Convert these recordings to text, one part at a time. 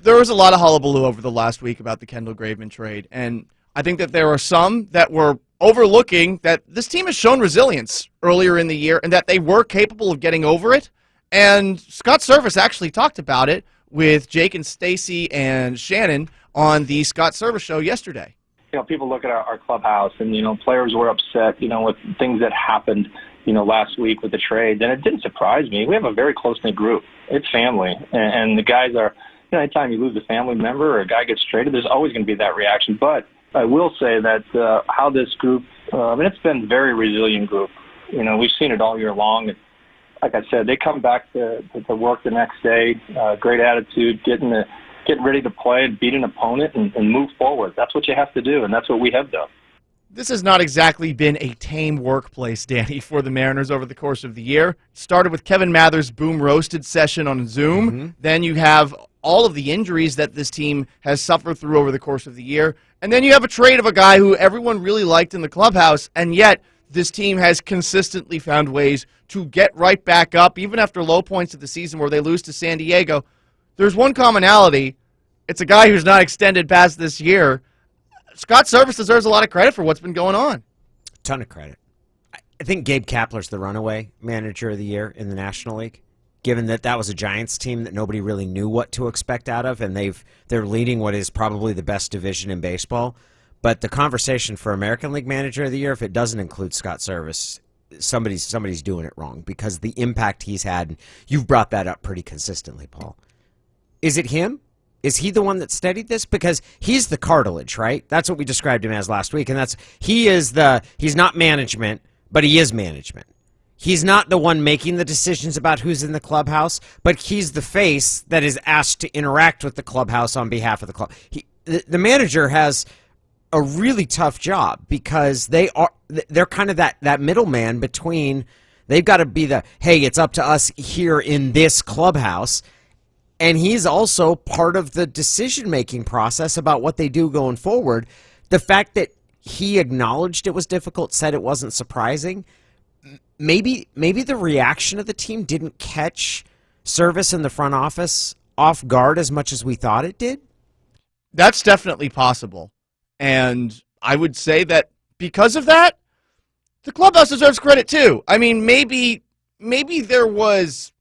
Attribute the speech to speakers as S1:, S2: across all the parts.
S1: There was a lot of hullabaloo over the last week about the Kendall Graveman trade, and I think that there are some that were overlooking that this team has shown resilience earlier in the year and that they were capable of getting over it. And Scott Servais actually talked about it with Jake and Stacy and Shannon on the Scott Servais show yesterday.
S2: People look at our clubhouse and, players were upset, with things that happened, last week with the trade. And it didn't surprise me. We have a very close-knit group. It's family. And the guys are, anytime you lose a family member or a guy gets traded, there's always going to be that reaction. But I will say that how this group, it's been a very resilient group. We've seen it all year long. And like I said, they come back to work the next day, great attitude, getting ready to play and beat an opponent and move forward. That's what you have to do, and that's what we have done.
S1: This has not exactly been a tame workplace, Danny, for the Mariners over the course of the year. It started with Kevin Mather's Boom Roasted session on Zoom. Mm-hmm. Then you have all of the injuries that this team has suffered through over the course of the year. And then you have a trade of a guy who everyone really liked in the clubhouse, and yet this team has consistently found ways to get right back up, even after low points of the season where they lose to San Diego. There's one commonality. It's a guy who's not extended past this year. Scott Servais deserves a lot of credit for what's been going on.
S3: Ton of credit. I think Gabe Kapler's the runaway manager of the year in the National League, given that that was a Giants team that nobody really knew what to expect out of, and they're leading what is probably the best division in baseball. But the conversation for American League Manager of the Year, if it doesn't include Scott Servais, somebody's doing it wrong, because the impact he's had, and you've brought that up pretty consistently, Paul. Is it him? Is he the one that steadied this? Because he's the cartilage, right? That's what we described him as last week, and he's not management, but he is management. He's not the one making the decisions about who's in the clubhouse, but he's the face that is asked to interact with the clubhouse on behalf of the club. The manager has a really tough job, because they're kind of that middleman between. They've got to be hey, it's up to us here in this clubhouse. And he's also part of the decision-making process about what they do going forward. The fact that he acknowledged it was difficult, said it wasn't surprising, maybe the reaction of the team didn't catch Servais in the front office off guard as much as we thought it did?
S1: That's definitely possible. And I would say that because of that, the clubhouse deserves credit too. I mean, maybe there was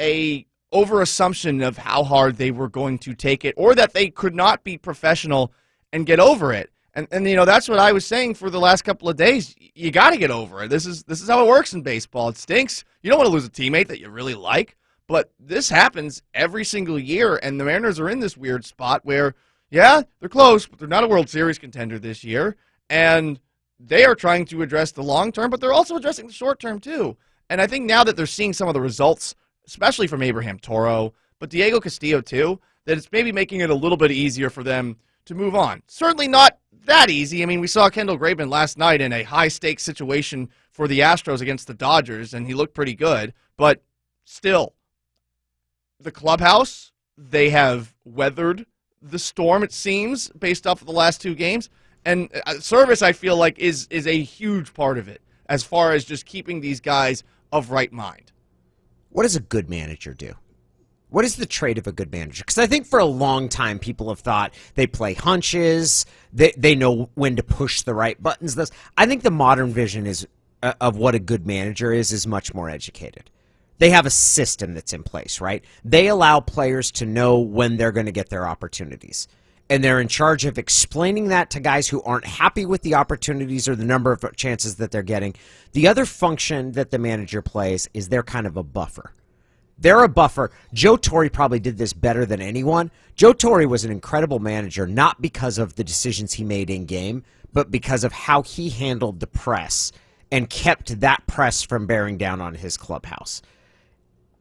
S1: a over-assumption of how hard they were going to take it, or that they could not be professional and get over it. And that's what I was saying for the last couple of days. You got to get over it. This is how it works in baseball. It stinks. You don't want to lose a teammate that you really like, but this happens every single year, and the Mariners are in this weird spot where, yeah, they're close, but they're not a World Series contender this year, and they are trying to address the long term, but they're also addressing the short term too. And I think now that they're seeing some of the results, especially from Abraham Toro, but Diego Castillo too, that it's maybe making it a little bit easier for them to move on. Certainly not that easy. I mean, we saw Kendall Graveman last night in a high-stakes situation for the Astros against the Dodgers, and he looked pretty good. But still, the clubhouse, they have weathered the storm, it seems, based off of the last two games. And Servais, I feel like, is a huge part of it as far as just keeping these guys of right mind.
S3: What does a good manager do? What is the trait of a good manager? Because I think for a long time people have thought they play hunches, they know when to push the right buttons. I think the modern vision of what a good manager is much more educated. They have a system that's in place, right? They allow players to know when they're going to get their opportunities. And they're in charge of explaining that to guys who aren't happy with the opportunities or the number of chances that they're getting. The other function that the manager plays is they're kind of a buffer. They're a buffer. Joe Torre probably did this better than anyone. Joe Torre was an incredible manager, not because of the decisions he made in game, but because of how he handled the press and kept that press from bearing down on his clubhouse.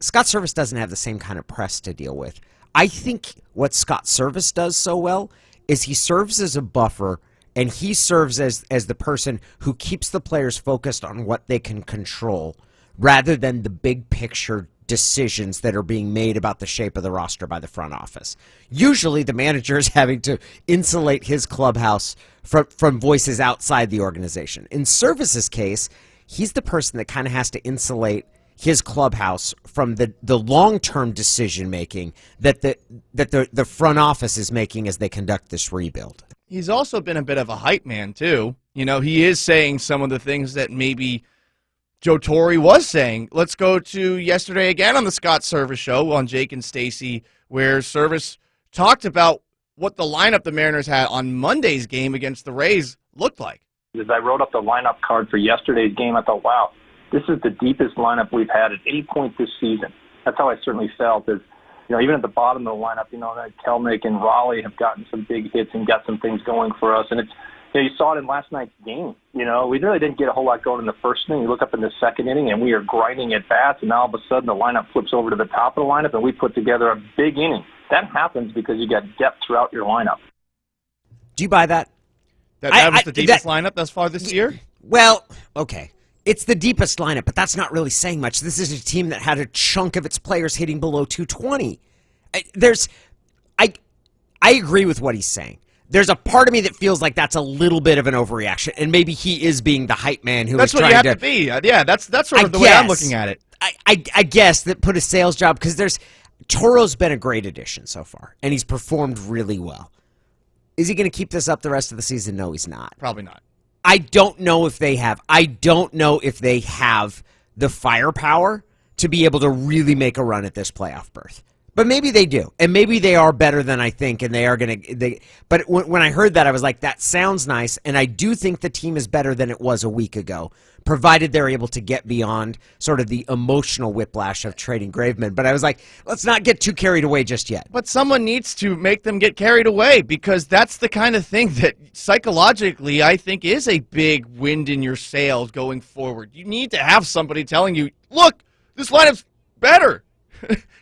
S3: Scott Servais doesn't have the same kind of press to deal with. I think what Scott Servais does so well is he serves as a buffer, and he serves as the person who keeps the players focused on what they can control rather than the big picture decisions that are being made about the shape of the roster by the front office. Usually the manager is having to insulate his clubhouse from voices outside the organization. In Servais's case, he's the person that kind of has to insulate his clubhouse from the long-term decision-making that the front office is making as they conduct this rebuild.
S1: He's also been a bit of a hype man, too. You know, he is saying some of the things that maybe Joe Torre was saying. Let's go to yesterday again on the Scott Servais show on Jake and Stacy, where Servais talked about what the lineup the Mariners had on Monday's game against the Rays looked like.
S2: As I wrote up the lineup card for yesterday's game, I thought, wow, this is the deepest lineup we've had at any point this season. That's how I certainly felt. Is, you know, even at the bottom of the lineup, you know, Kelnick and Raleigh have gotten some big hits and got some things going for us. And it's, you know, you saw it in last night's game. You know, we really didn't get a whole lot going in the first inning. You look up in the second inning, and we are grinding at bats, and now all of a sudden the lineup flips over to the top of the lineup, and we put together a big inning. That happens because you got depth throughout your lineup.
S3: Do you buy that?
S1: That was the deepest lineup thus far this year?
S3: Well, okay. It's the deepest lineup, but that's not really saying much. This is a team that had a chunk of its players hitting below 220. I agree with what he's saying. There's a part of me that feels like that's a little bit of an overreaction, and maybe he is being the hype man who is trying to...
S1: That's what you have to be. Yeah, that's sort of the way I'm looking at it.
S3: I guess that put a sales job, because Toro's been a great addition so far, and he's performed really well. Is he going to keep this up the rest of the season? No, he's not.
S1: Probably not.
S3: I don't know if they have. I don't know if they have the firepower to be able to really make a run at this playoff berth. But maybe they do, and maybe they are better than I think, and they are going to. But when I heard that, I was like, that sounds nice, and I do think the team is better than it was a week ago, provided they're able to get beyond sort of the emotional whiplash of trading Graveman. But I was like, let's not get too carried away just yet.
S1: But someone needs to make them get carried away, because that's the kind of thing that psychologically I think is a big wind in your sails going forward. You need to have somebody telling you, look, this lineup's better.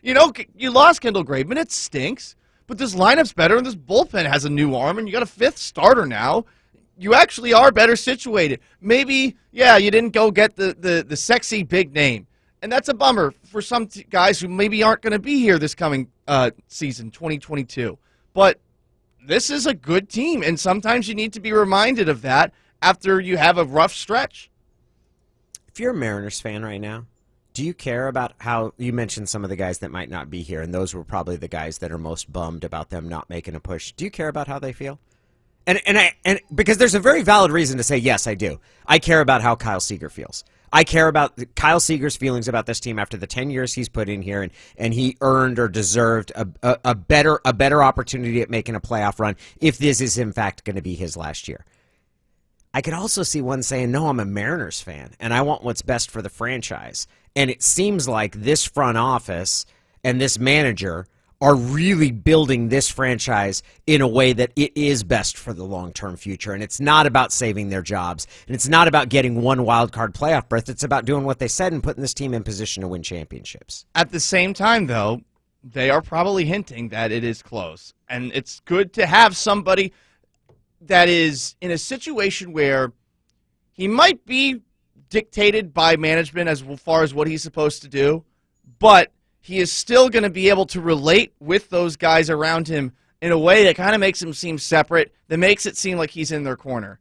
S1: You know, you lost Kendall Graveman. It stinks. But this lineup's better, and this bullpen has a new arm, and you got a fifth starter now. You actually are better situated. Maybe, yeah, you didn't go get the sexy big name. And that's a bummer for some guys who maybe aren't going to be here this coming season, 2022. But this is a good team, and sometimes you need to be reminded of that after you have a rough stretch.
S3: If you're a Mariners fan right now, do you care about how you mentioned some of the guys that might not be here, and those were probably the guys that are most bummed about them not making a push? Do you care about how they feel? And because there's a very valid reason to say, yes, I do. I care about how Kyle Seager feels. I care about Kyle Seager's feelings about this team after the 10 years he's put in here, and he earned or deserved a better opportunity at making a playoff run if this is, in fact, going to be his last year. I could also see one saying, no, I'm a Mariners fan, and I want what's best for the franchise. And it seems like this front office and this manager are really building this franchise in a way that it is best for the long-term future. And it's not about saving their jobs. And it's not about getting one wild card playoff berth. It's about doing what they said and putting this team in position to win championships.
S1: At the same time, though, they are probably hinting that it is close. And it's good to have somebody that is in a situation where he might be dictated by management as far as what he's supposed to do, but he is still going to be able to relate with those guys around him in a way that kind of makes him seem separate, that makes it seem like he's in their corner.